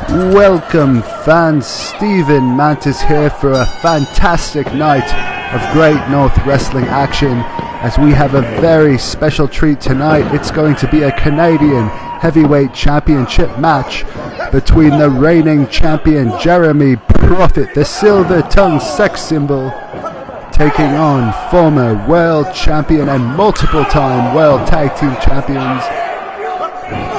Welcome fans, Stephen Mantis here for a fantastic night of Great North Wrestling action as we have a very special treat tonight. It's going to be a Canadian Heavyweight Championship match between the reigning champion Jeremy Prophet, the silver tongue sex symbol, taking on former world champion and multiple time world tag team champions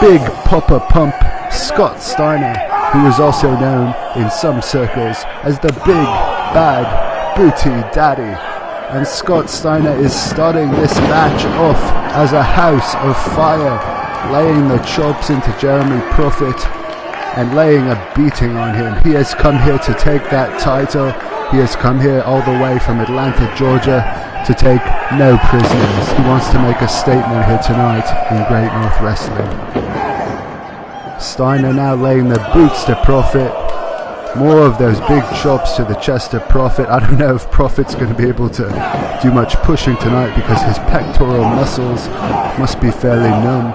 Big Papa Pump Scott Steiner, who is also known in some circles as the Big Bad Booty Daddy. And Scott Steiner is starting this match off as a house of fire, laying the chops into Jeremy Prophet and laying a beating on him. He has come here to take that title. He has come here all the way from Atlanta, Georgia, to take no prisoners. He wants to make a statement here tonight in Great North Wrestling. Steiner now laying the boots to Prophet. More of those big chops to the chest of Prophet. I don't know if Prophet's going to be able to do much pushing tonight because his pectoral muscles must be fairly numb.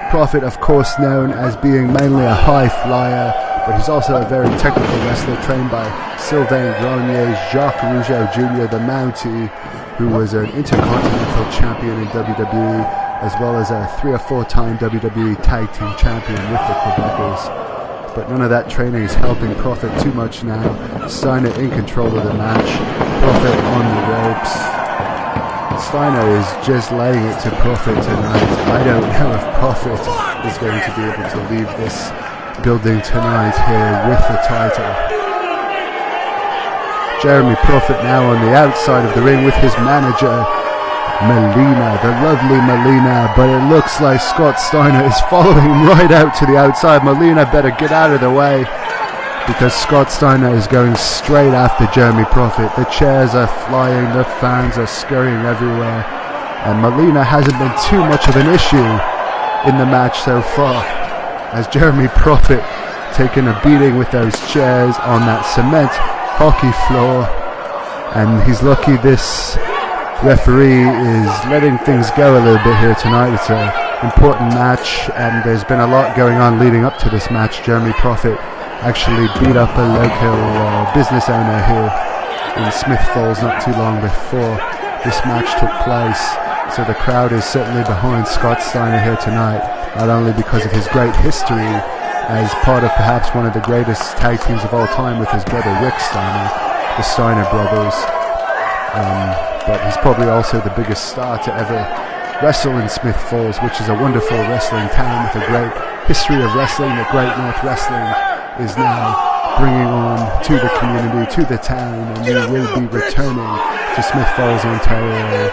Prophet, of course, known as being mainly a high flyer, but he's also a very technical wrestler trained by Sylvain Grenier, Jacques Rougeau Jr., the Mountie, who was an intercontinental champion in WWE, as well as a 3 or 4 time WWE Tag Team Champion with the Quebecers. But none of that training is helping Prophet too much now. Steiner in control of the match. Prophet on the ropes. Steiner is just laying it to Prophet tonight. I don't know if Prophet is going to be able to leave this building tonight here with the title. Jeremy Prophet now on the outside of the ring with his manager Melina, the lovely Melina, but it looks like Scott Steiner is following right out to the outside. Melina better get out of the way because Scott Steiner is going straight after Jeremy Prophet. The chairs are flying, the fans are scurrying everywhere, and Melina hasn't been too much of an issue in the match so far, as Jeremy Prophet taking a beating with those chairs on that cement hockey floor, and he's lucky this referee is letting things go a little bit here tonight. It's an important match and there's been a lot going on leading up to this match. Jeremy Prophet actually beat up a local business owner here in Smith Falls not too long before this match took place, so the crowd is certainly behind Scott Steiner here tonight, not only because of his great history as part of perhaps one of the greatest tag teams of all time with his brother Rick Steiner, the Steiner brothers, but he's probably also the biggest star to ever wrestle in Smith Falls, which is a wonderful wrestling town with a great history of wrestling that Great North Wrestling is now bringing on to the community, to the town, and we will be returning to Smith Falls, Ontario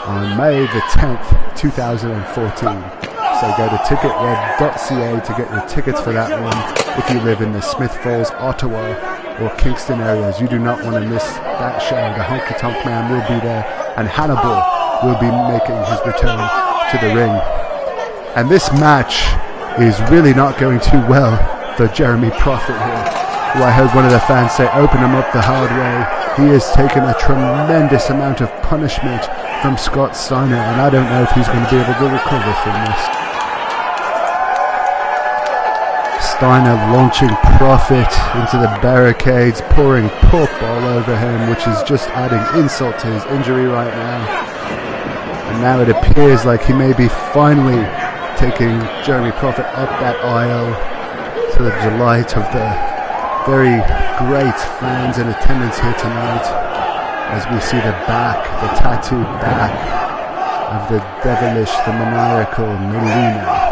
on May the 10th, 2014. So go to ticketweb.ca to get your tickets for that one if you live in the Smith Falls, Ottawa or Kingston areas. You do not want to miss that show. The Honky Tonk Man will be there and Hannibal will be making his return to the ring. And this match is really not going too well for Jeremy Prophet here, who I heard one of the fans say open him up the hard way. He has taken a tremendous amount of punishment from Scott Steiner, and I don't know if he's going to be able to recover from this. Steiner launching Prophet into the barricades, pouring poop all over him, which is just adding insult to his injury right now. And now it appears like he may be finally taking Jeremy Prophet up that aisle to the delight of the very great fans in attendance here tonight, as we see the back, the tattooed back of the devilish, the maniacal Melina.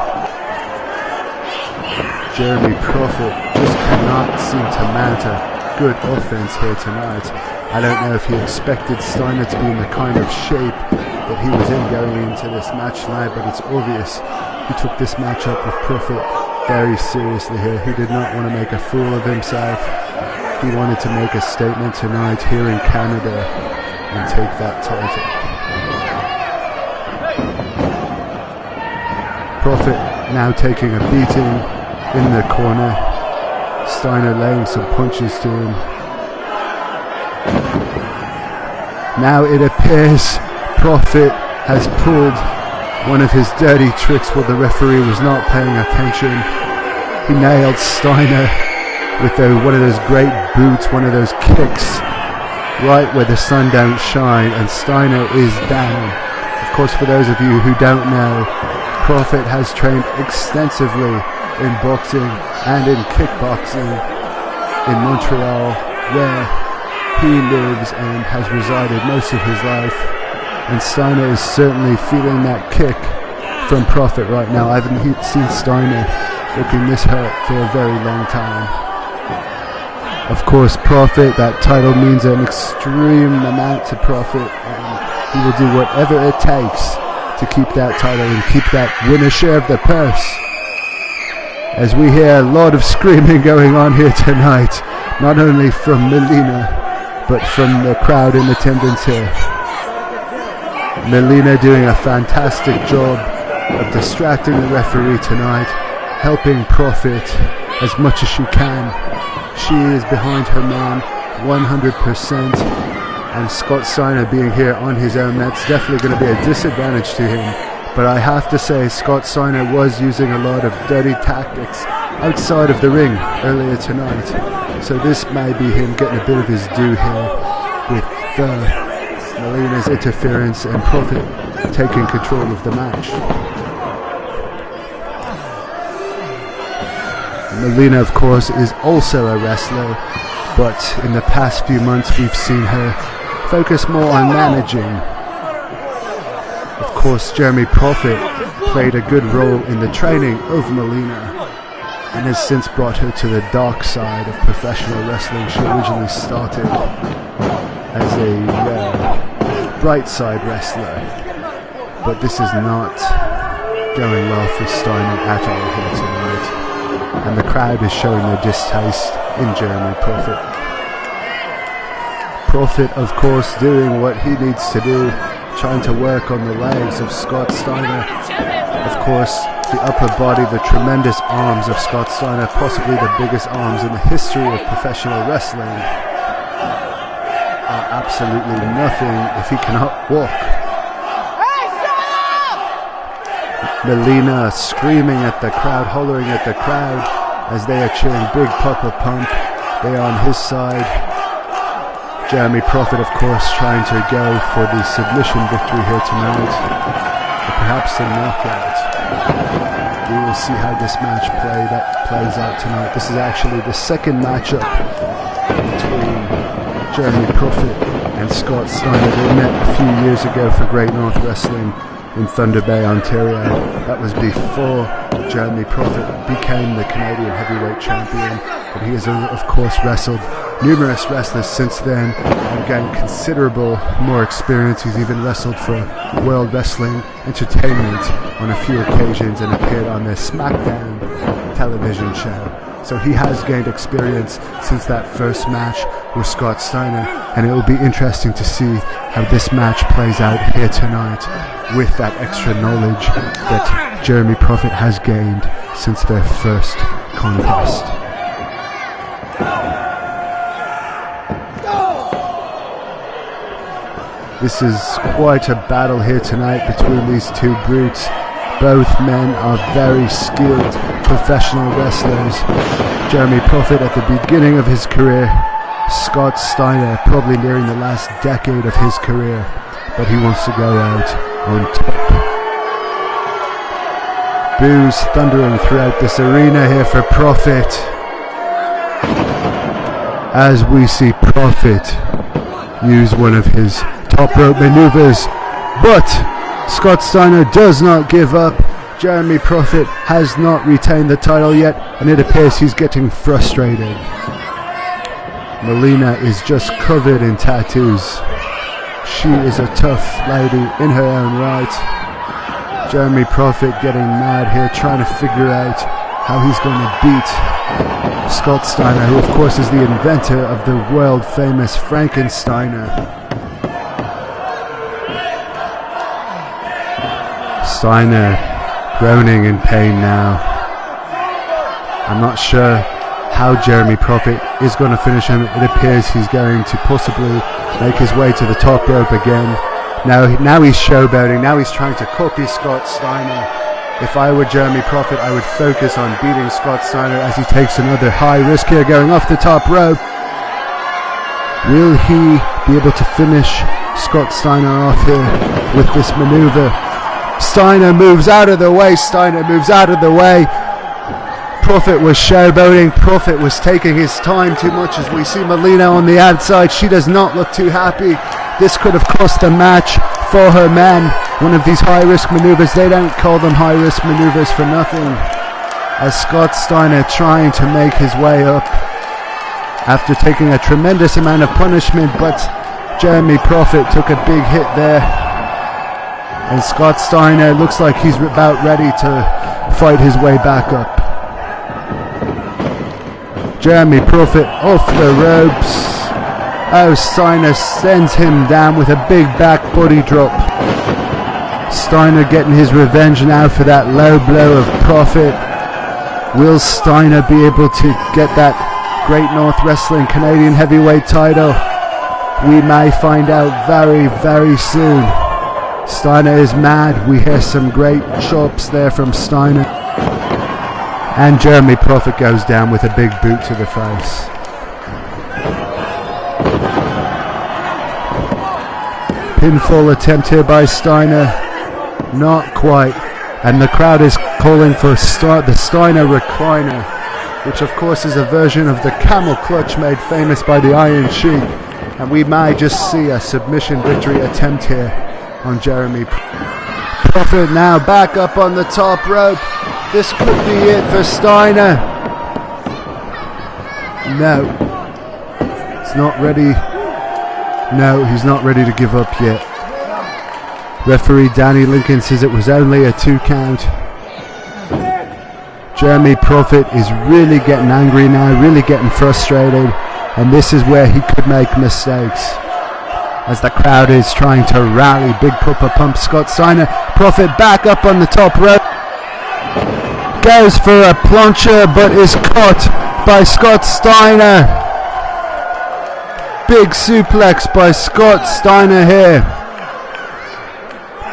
Jeremy Prophet just cannot seem to mount a good offense here tonight. I don't know if he expected Steiner to be in the kind of shape that he was in going into this match tonight, but it's obvious he took this match up with Prophet very seriously here. He did not want to make a fool of himself. He wanted to make a statement tonight here in Canada and take that title. Prophet now taking a beating in the corner. Steiner laying some punches to him. Now it appears Prophet has pulled one of his dirty tricks while the referee was not paying attention. He nailed Steiner with one of those great boots, one of those kicks, right where the sun don't shine, and Steiner is down. Of course, for those of you who don't know, Prophet has trained extensively in boxing and in kickboxing in Montreal, where he lives and has resided most of his life. And Steiner is certainly feeling that kick from Prophet right now. I haven't seen Steiner looking this hurt for a very long time. Of course, Prophet, that title means an extreme amount to Prophet, and he will do whatever it takes to keep that title and keep that winner share of the purse. As we hear a lot of screaming going on here tonight, not only from Melina, but from the crowd in attendance here. Melina doing a fantastic job of distracting the referee tonight, helping Prophet as much as she can. She is behind her man 100%, and Scott Steiner being here on his own, that's definitely going to be a disadvantage to him. But I have to say, Scott Steiner was using a lot of dirty tactics outside of the ring earlier tonight, so this may be him getting a bit of his due here with Melina's interference and Prophet taking control of the match. Melina, of course, is also a wrestler, but in the past few months we've seen her focus more on managing. Of course, Jeremy Prophet played a good role in the training of Melina and has since brought her to the dark side of professional wrestling. She originally started as a bright side wrestler, but this is not going well for Steiner at all here tonight, and the crowd is showing their distaste in Jeremy Prophet. Prophet, of course, doing what he needs to do, trying to work on the legs of Scott Steiner. Of course, the upper body, the tremendous arms of Scott Steiner, possibly the biggest arms in the history of professional wrestling, are absolutely nothing if he cannot walk. Melina screaming at the crowd, hollering at the crowd as they are cheering Big Papa Pump. They are on his side. Jeremy Prophet, of course, trying to go for the submission victory here tonight, or perhaps the knockout. We will see how this match plays out tonight. This is actually the second matchup between Jeremy Prophet and Scott Steiner. They met a few years ago for Great North Wrestling in Thunder Bay, Ontario. That was before Jeremy Prophet became the Canadian heavyweight champion, but he has of course wrestled numerous wrestlers since then and gained considerable more experience. He's even wrestled for World Wrestling Entertainment on a few occasions and appeared on their SmackDown television show. So he has gained experience since that first match with Scott Steiner, and it will be interesting to see how this match plays out here tonight with that extra knowledge that Jeremy Prophet has gained since their first contest. This is quite a battle here tonight between these two brutes. Both men are very skilled professional wrestlers. Jeremy Prophet at the beginning of his career, Scott Steiner probably nearing the last decade of his career, but he wants to go out on top. Boos thundering throughout this arena here for Prophet, as we see Prophet use one of his top rope maneuvers, but Scott Steiner does not give up. Jeremy Prophet has not retained the title yet, and it appears he's getting frustrated. Melina is just covered in tattoos. She is a tough lady in her own right. Jeremy Prophet getting mad here, trying to figure out how he's going to beat Scott Steiner, who of course is the inventor of the world famous Frankensteiner. Steiner groaning in pain now. I'm not sure how Jeremy Prophet is going to finish him. It appears he's going to possibly make his way to the top rope again. Now he's showboating. Now he's trying to copy Scott Steiner. If I were Jeremy Prophet, I would focus on beating Scott Steiner as he takes another high risk here, going off the top rope. Will he be able to finish Scott Steiner off here with this maneuver? Steiner moves out of the way. Steiner moves out of the way. Prophet was showboating. Prophet was taking his time too much, as we see Melina on the outside. She does not look too happy. This could have cost a match for her men. One of these high-risk maneuvers, they don't call them high-risk maneuvers for nothing. As Scott Steiner trying to make his way up after taking a tremendous amount of punishment, but Jeremy Prophet took a big hit there. And Scott Steiner looks like he's about ready to fight his way back up. Jeremy Prophet off the ropes. Oh, Steiner sends him down with a big back body drop. Steiner getting his revenge now for that low blow of Prophet. Will Steiner be able to get that Great North Wrestling Canadian Heavyweight title? We may find out very, very soon. Steiner is mad. We hear some great chops there from Steiner. And Jeremy Prophet goes down with a big boot to the face. Pinfall attempt here by Steiner. Not quite. And the crowd is calling for the Steiner recliner, which of course is a version of the camel clutch made famous by the Iron Sheik. And we may just see a submission victory attempt here on Jeremy Prophet. Now back up on the top rope. This could be it for Steiner. No. It's not ready. No, he's not ready to give up yet. Referee Danny Lincoln says it was only a 2 count. Jeremy Prophet is really getting angry now, really getting frustrated, and this is where he could make mistakes. As the crowd is trying to rally, big pupper pump Scott Steiner. Prophet back up on the top rope. Goes for a plancher, but is caught by Scott Steiner. Big suplex by Scott Steiner here.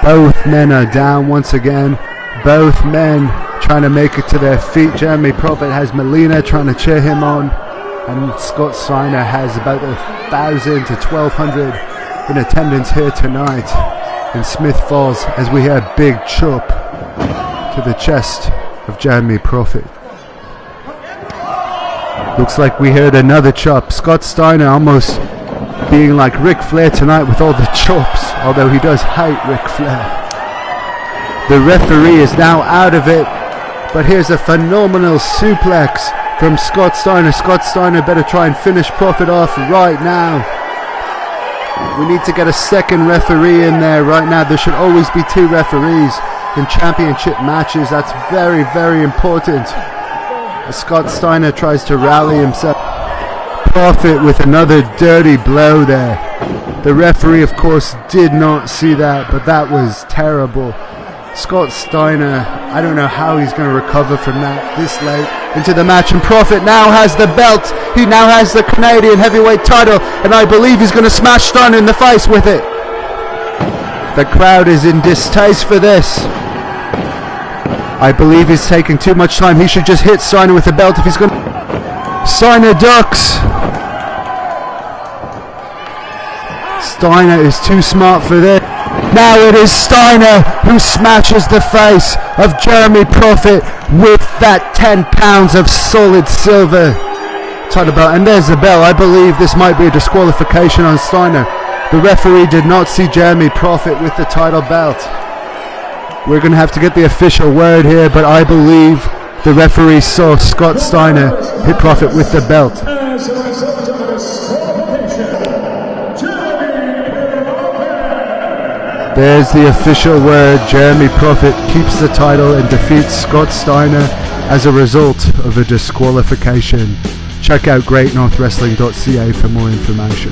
Both men are down once again. Both men trying to make it to their feet. Jeremy Prophet has Melina trying to cheer him on. And Scott Steiner has about 1,000 to 1,200 in attendance here tonight in Smith Falls, as we hear a big chop to the chest of Jeremy Prophet. Looks like we heard another chop. Scott Steiner almost being like Ric Flair tonight with all the chops, although he does hate Ric Flair. The referee is now out of it, but here's a phenomenal suplex from Scott Steiner. Scott Steiner better try and finish Prophet off right now. We need to get a second referee in there right now. There should always be 2 referees in championship matches. That's very, very important. As Scott Steiner tries to rally himself. Prophet with another dirty blow there. The referee, of course, did not see that, but that was terrible. Scott Steiner, I don't know how he's going to recover from that this late into the match. And Prophet now has the belt. He now has the Canadian Heavyweight title, and I believe he's going to smash Steiner in the face with it. The crowd is in distaste for this. I believe he's taking too much time. He should just hit Steiner with the belt if he's going to. Steiner ducks. Steiner is too smart for this. Now it is Steiner who smashes the face of Jeremy Prophet with that 10 pounds of solid silver title belt. And there's the bell. I believe this might be a disqualification on Steiner. The referee did not see Jeremy Prophet with the title belt. We're going to have to get the official word here, but I believe the referee saw Scott Steiner hit Prophet with the belt. There's the official word. Jeremy Prophet keeps the title and defeats Scott Steiner as a result of a disqualification. Check out greatnorthwrestling.ca for more information.